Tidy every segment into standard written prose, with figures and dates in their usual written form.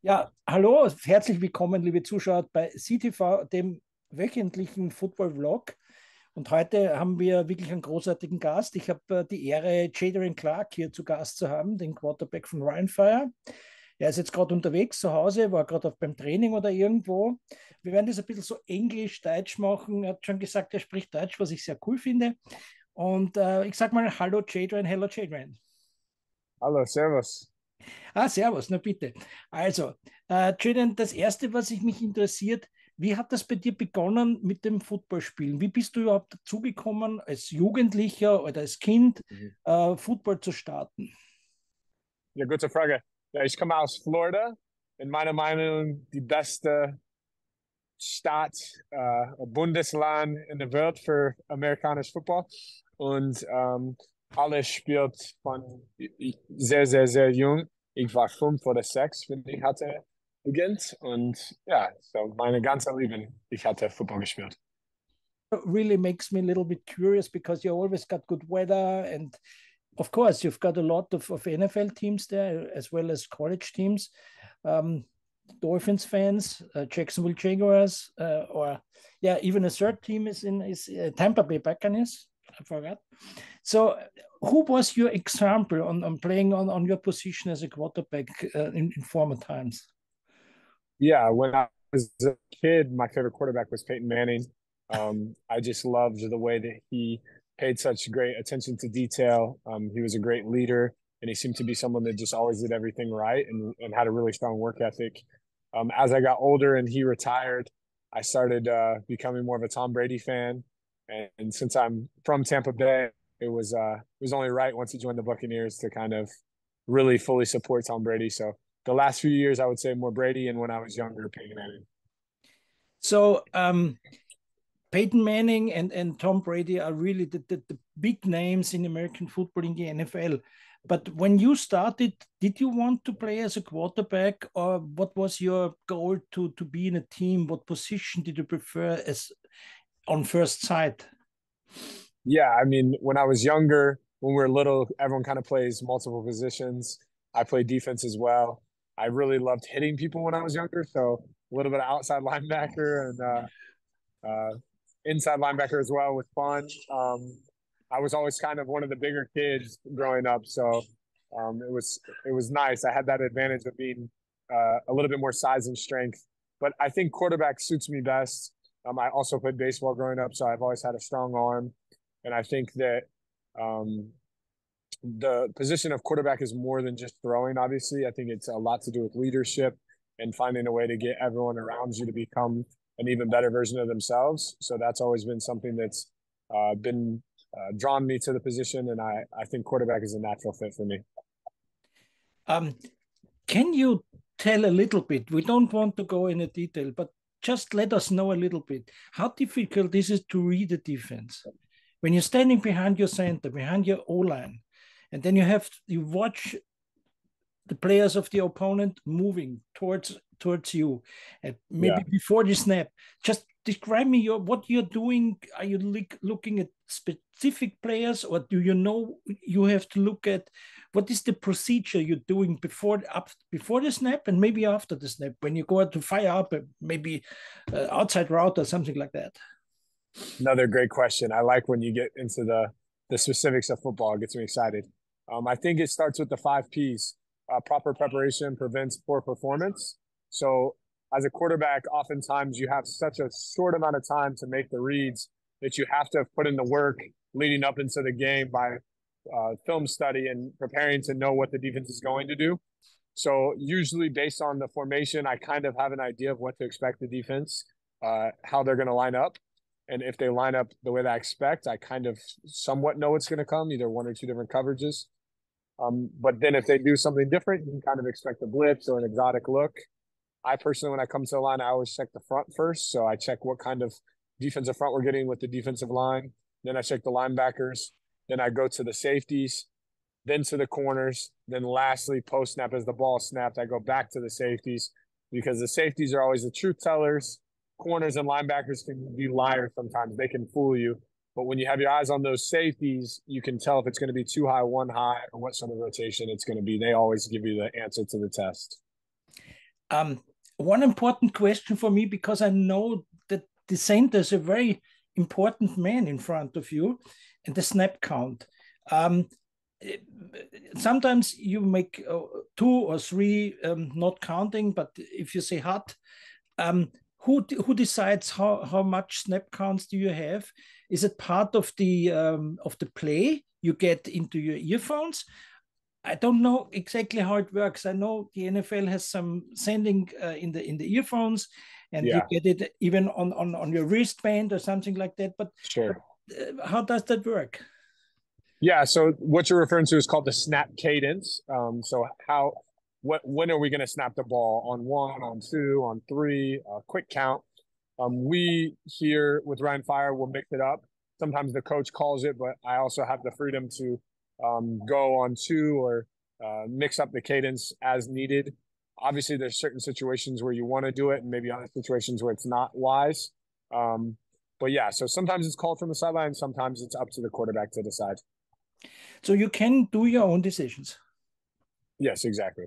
Ja, hallo, herzlich willkommen, liebe Zuschauer, bei CTVau, dem wöchentlichen Football-Vlog. Und heute haben wir wirklich einen großartigen Gast. Ich habe die Ehre, Jadrian Clark hier zu Gast zu haben, den Quarterback von Rhein Fire. Er ist jetzt gerade unterwegs zu Hause, war gerade beim Training oder irgendwo. Wir werden das ein bisschen so Englisch-Deutsch machen. Er hat schon gesagt, er spricht Deutsch, was ich sehr cool finde. Und ich sage mal Hallo Jadrian, hello Jadrian. Hallo, Servus. Servus, na bitte. Also, Julian, das Erste, was mich interessiert, wie hat das bei dir begonnen mit dem Footballspielen? Wie bist du überhaupt dazugekommen, als Jugendlicher oder als Kind Mhm. Football zu starten? Ja, gute Frage. Ja, ich komme aus Florida. In meiner Meinung die beste Stadt, Bundesland in der Welt für amerikanisches Football. Und alles spielt von sehr, sehr, sehr jung. Ich war 5 oder 6, wenn ich hatte beginnt. Und ja, so meine ganze Leben, ich hatte Football gespielt. Really makes me a little bit curious because you always got good weather. And of course, you've got a lot of NFL teams there as well as college teams. Um, Dolphins fans, Jacksonville Jaguars, or yeah, even a third team is Tampa Bay Buccaneers. I forgot. So, who was your example on playing on your position as a quarterback in former times? Yeah, when I was a kid, my favorite quarterback was Peyton Manning. I just loved the way that he paid such great attention to detail. He was a great leader, and he seemed to be someone that just always did everything right and had a really strong work ethic. As I got older and he retired, I started becoming more of a Tom Brady fan. And since I'm from Tampa Bay, it was only right once he joined the Buccaneers to kind of really fully support Tom Brady. So the last few years, I would say more Brady, and when I was younger, Peyton Manning. So, Peyton Manning and Tom Brady are really the big names in American football in the NFL. But when you started, did you want to play as a quarterback, or what was your goal to be in a team? What position did you prefer as on first sight? Yeah, I mean, when I was younger, when we were little, everyone kind of plays multiple positions. I played defense as well. I really loved hitting people when I was younger, so a little bit of outside linebacker and inside linebacker as well was fun. I was always kind of one of the bigger kids growing up, so it was nice. I had that advantage of being a little bit more size and strength, but I think quarterback suits me best. I also played baseball growing up, so I've always had a strong arm, and I think that um, the position of quarterback is more than just throwing. Obviously, I think it's a lot to do with leadership and finding a way to get everyone around you to become an even better version of themselves. So that's always been something that's been drawn me to the position, and I think quarterback is a natural fit for me. Um, can you tell a little bit? We don't want to go into detail, but just let us know a little bit. How difficult is it to read a defense? When you're standing behind your center, behind your O line, and then you watch the players of the opponent moving towards you, and maybe Yeah. before the snap. Just describe me what you're doing. Are you looking at specific players, or do you know you have to look at what is the procedure you're doing before the snap and maybe after the snap when you go out to fire up maybe outside route or something like that? Another great question. I like when you get into the specifics of football. It gets me excited. I think it starts with the 5 Ps. Proper preparation prevents poor performance. So as a quarterback, oftentimes you have such a short amount of time to make the reads that you have to put in the work leading up into the game by film study and preparing to know what the defense is going to do. So usually based on the formation, I kind of have an idea of what to expect the defense, how they're going to line up. And if they line up the way that I expect, I kind of somewhat know what's going to come, either one or two different coverages. But then if they do something different, you can kind of expect a blitz or an exotic look. I personally, when I come to the line, I always check the front first. So I check what kind of defensive front we're getting with the defensive line. Then I check the linebackers. Then I go to the safeties, then to the corners. Then lastly, post snap, as the ball snapped, I go back to the safeties because the safeties are always the truth tellers. Corners and linebackers can be liars sometimes. They can fool you. But when you have your eyes on those safeties, you can tell if it's going to be two high, one high, or what sort of rotation it's going to be. They always give you the answer to the test. One important question for me, because I know that the center is a very important man in front of you, and the snap count. Sometimes you make 2 or 3, not counting, but if you say hot, who decides how much snap counts do you have? Is it part of the play you get into your earphones? I don't know exactly how it works. I know the NFL has some sending in the earphones, and you get it even on your wristband or something like that. But sure, how does that work? Yeah, so what you're referring to is called the snap cadence. So when are we going to snap the ball? On 1, on 2, on 3, quick count. We here with Rhein Fire will mix it up. Sometimes the coach calls it, but I also have the freedom to go on 2 or mix up the cadence as needed. Obviously, there's certain situations where you want to do it, and maybe other situations where it's not wise. But yeah, so sometimes it's called from the sideline, sometimes it's up to the quarterback to decide. So you can do your own decisions. Yes, exactly.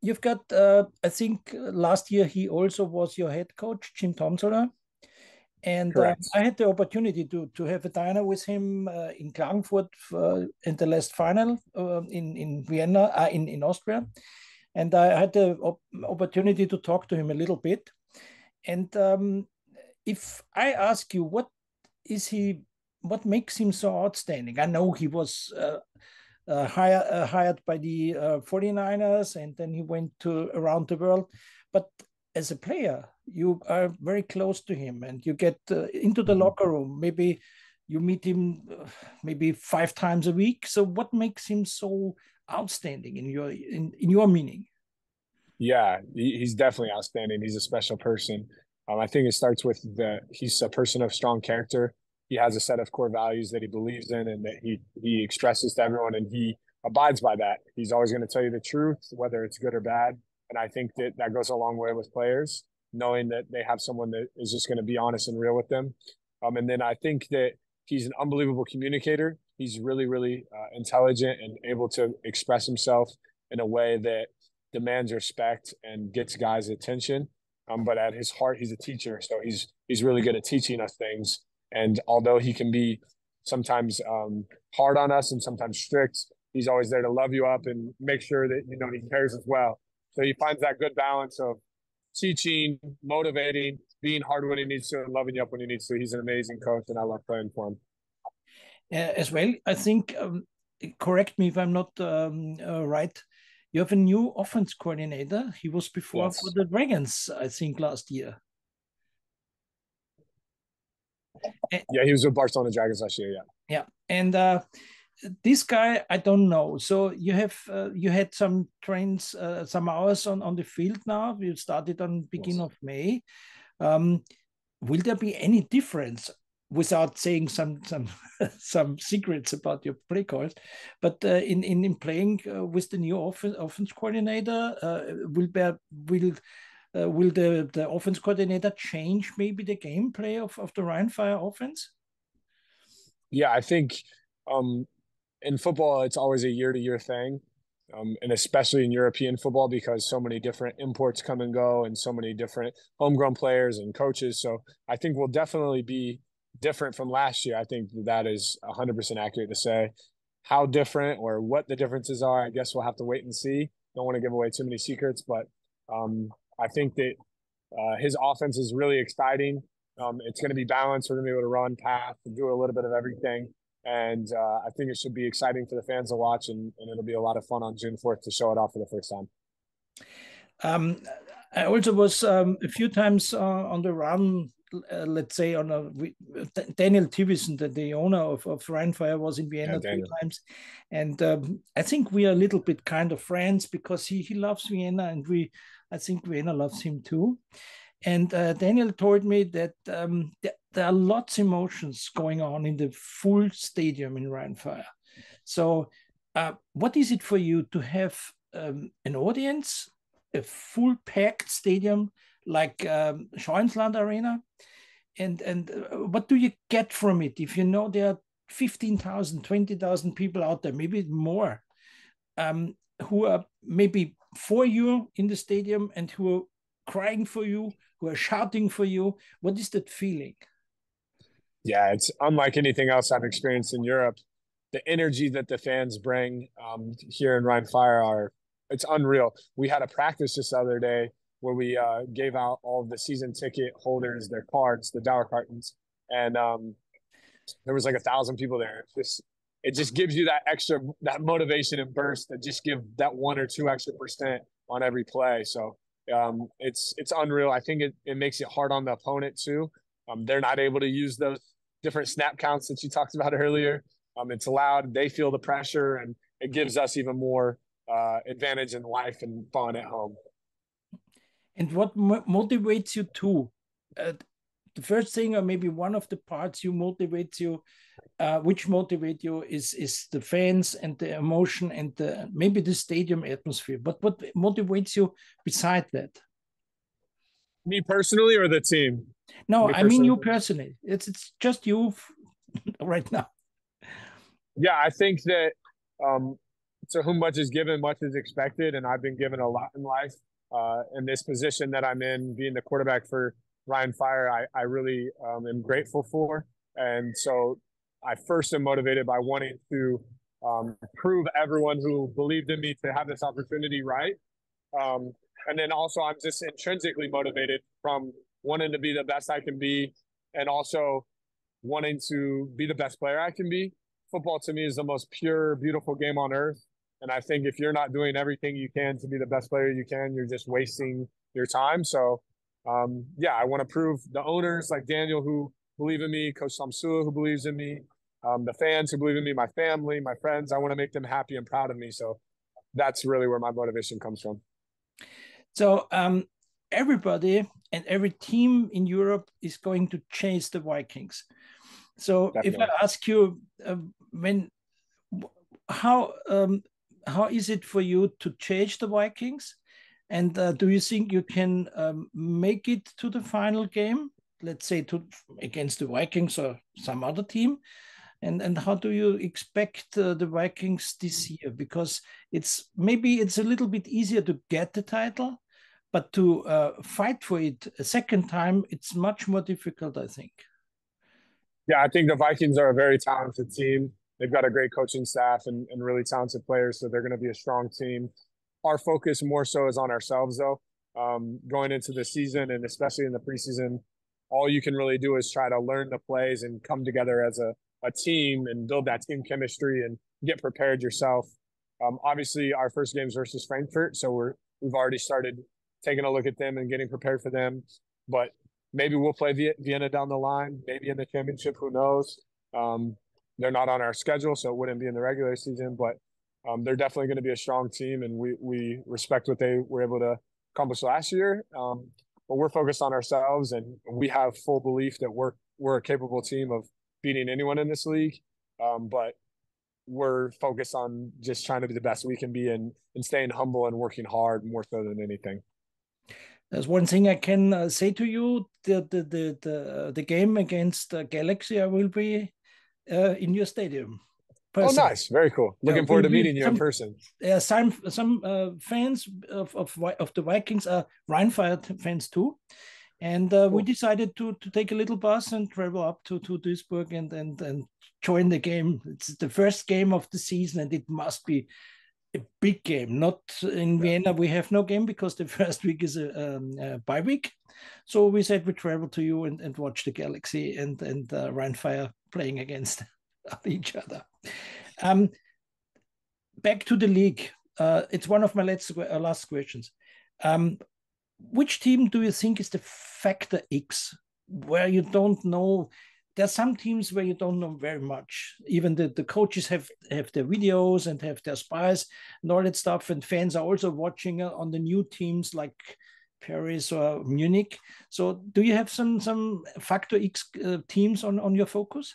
You've got, I think last year he also was your head coach, Jim Tomsola. And I had the opportunity to have a dinner with him in Klagenfurt in the last final in Vienna, in Austria. And I had the opportunity to talk to him a little bit. And if I ask you, what makes him so outstanding? I know he was hired by the 49ers, and then he went around the world. But as a player, you are very close to him, and you get into the locker room. Maybe you meet him maybe 5 times a week. So what makes him so outstanding in your meaning? Yeah, he's definitely outstanding. He's a special person. I think it starts with he's a person of strong character. He has a set of core values that he believes in and that he expresses to everyone, and he abides by that. He's always going to tell you the truth, whether it's good or bad. And I think that goes a long way with players, knowing that they have someone that is just going to be honest and real with them. And then I think that he's an unbelievable communicator. He's really, really intelligent and able to express himself in a way that demands respect and gets guys' attention. But at his heart, he's a teacher. So he's really good at teaching us things. And although he can be sometimes hard on us and sometimes strict, he's always there to love you up and make sure that, he cares as well. So he finds that good balance of teaching, motivating, being hard when he needs to, and loving you up when he needs to. He's an amazing coach, and I love playing for him. As well, I think, correct me if I'm not right, you have a new offense coordinator. He was before for the Dragons, I think, last year. Yeah, he was with Barcelona Dragons last year, yeah. Yeah, and this guy, I don't know. So you had some trains, some hours on the field now. You started on beginning of May. Will there be any difference, without saying some secrets about your play calls, but in playing with the new offense coordinator, will the offense coordinator change maybe the gameplay of the Rhein Fire offense? Yeah, I think in football, it's always a year-to-year thing, and especially in European football, because so many different imports come and go and so many different homegrown players and coaches. So I think we'll definitely be different from last year. I think that is 100% accurate to say. How different or what the differences are, I guess we'll have to wait and see. Don't want to give away too many secrets, but I think that his offense is really exciting. It's going to be balanced. We're going to be able to run, pass, and do a little bit of everything. And I think it should be exciting for the fans to watch, and it'll be a lot of fun on June 4th to show it off for the first time. I also was a few times on the run, let's say Daniel Tivison, the owner of Rhein Fire, was in Vienna 3 times. And I think we are a little bit kind of friends, because he loves Vienna, and I think Vienna loves him too. And Daniel told me that there are lots of emotions going on in the full stadium in Rhein Fire. So what is it for you to have an audience, a full packed stadium like Scheunsland Arena? And what do you get from it if there are 15,000, 20,000 people out there, maybe more, who are maybe for you in the stadium and who are crying for you, who are shouting for you? What is that feeling? Yeah, it's unlike anything else I've experienced in Europe. The energy that the fans bring here in Rhein Fire it's unreal. We had a practice this other day where we gave out all of the season ticket holders their cards, the Dauer cartons, and there was like 1,000 people there. It just gives you that motivation and burst that just give that 1 or 2 extra % on every play. So it's unreal. I think it makes it hard on the opponent too. They're not able to use those different snap counts that you talked about earlier. It's loud. They feel the pressure, and it gives us even more advantage in life and fun at home. And what motivates you too? The first thing, or maybe one of the parts which motivate you is the fans and the emotion and maybe the stadium atmosphere. But what motivates you beside that? Me personally, or the team? No, I mean you personally. It's just you right now. Yeah, I think that to whom much is given, much is expected, and I've been given a lot in life. In this position that I'm in, being the quarterback for Rhein Fire, I really am grateful for. And so I first am motivated by wanting to prove everyone who believed in me to have this opportunity right. And then also I'm just intrinsically motivated from wanting to be the best I can be, and also wanting to be the best player I can be. Football to me is the most pure, beautiful game on earth. And I think if you're not doing everything you can to be the best player you can, you're just wasting your time. So, yeah, I want to prove the owners like Daniel who believe in me, Coach Samsua who believes in me, the fans who believe in me, my family, my friends. I want to make them happy and proud of me. So that's really where my motivation comes from. So everybody and every team in Europe is going to chase the Vikings. So definitely. If I ask you, how is it for you to chase the Vikings? And do you think you can make it to the final game, let's say against the Vikings or some other team? And how do you expect the Vikings this year? Because maybe it's a little bit easier to get the title, but to fight for it a second time, it's much more difficult, I think. Yeah, I think the Vikings are a very talented team. They've got a great coaching staff and really talented players, so they're going to be a strong team. Our focus more so is on ourselves, though. Going into the season and especially in the preseason, all you can really do is try to learn the plays and come together as a team and build that team chemistry and get prepared yourself. Obviously, our first game is versus Frankfurt, so we've already started taking a look at them and getting prepared for them. But maybe we'll play Vienna down the line, maybe in the championship, who knows? They're not on our schedule, so it wouldn't be in the regular season, but they're definitely going to be a strong team, and we respect what they were able to accomplish last year. But we're focused on ourselves, and we have full belief that we're a capable team of beating anyone in this league. But we're focused on just trying to be the best we can be and staying humble and working hard more so than anything. There's one thing I can say to you: the game against Galaxy, I will be in your stadium. Personally. Oh, nice! Very cool. Looking forward to meeting you in person. Some fans of the Vikings are Rhein Fire fans too, and cool. We decided to take a little bus and travel up to Duisburg and join the game. It's the first game of the season, and it must be a big game. Not in Vienna, we have no game because the first week is a bye week. So we said we travel to you and watch the Galaxy and Rhein Fire playing against each other. Back to the league. It's one of my last questions. Which team do you think is the factor X where you don't know? There are some teams where you don't know very much. Even the coaches have their videos and have their spies and all that stuff. And fans are also watching on the new teams like Paris or Munich. So do you have some factor X teams on your focus?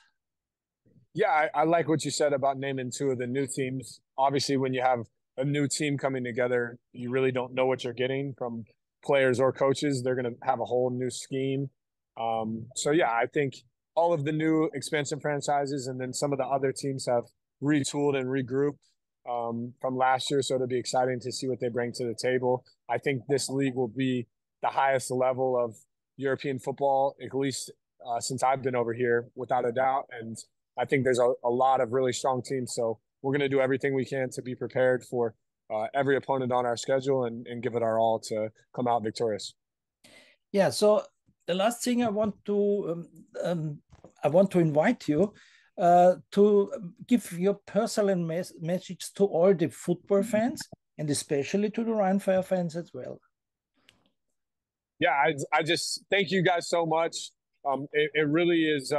Yeah, I like what you said about naming two of the new teams. Obviously, when you have a new team coming together, you really don't know what you're getting from players or coaches. They're going to have a whole new scheme. So, yeah, I think all of the new expansion franchises and then some of the other teams have retooled and regrouped. from last year, so it'll be exciting to see what they bring to the table. I think this league will be the highest level of European football, at least since I've been over here, without a doubt. And I think there's a lot of really strong teams. So we're going to do everything we can to be prepared for every opponent on our schedule and give it our all to come out victorious. Yeah, so the last thing I want to invite you to give your personal message to all the football fans and especially to the Rhein Fire fans as well. Yeah, I just thank you guys so much. It really is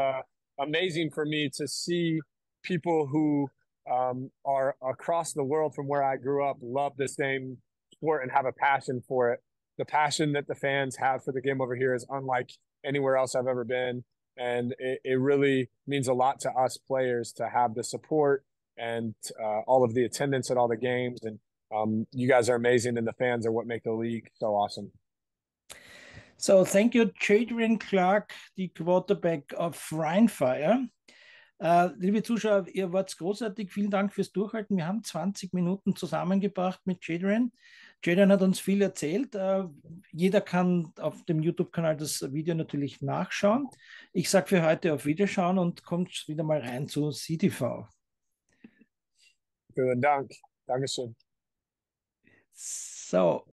amazing for me to see people who are across the world from where I grew up love the same sport and have a passion for it. The passion that the fans have for the game over here is unlike anywhere else I've ever been. And it really means a lot to us players to have the support and all of the attendance at all the games. And you guys are amazing, and the fans are what make the league so awesome. So thank you, Jadrian Clark, die Quarterback of Rhein Fire. Liebe Zuschauer, ihr wart großartig. Vielen Dank fürs Durchhalten. Wir haben 20 Minuten zusammengebracht mit Jadrian. Jadrian hat uns viel erzählt. Jeder kann auf dem YouTube-Kanal das Video natürlich nachschauen. Ich sage für heute auf Wiederschauen und kommt wieder mal rein zu CTVau. Vielen Dank. Dankeschön. So.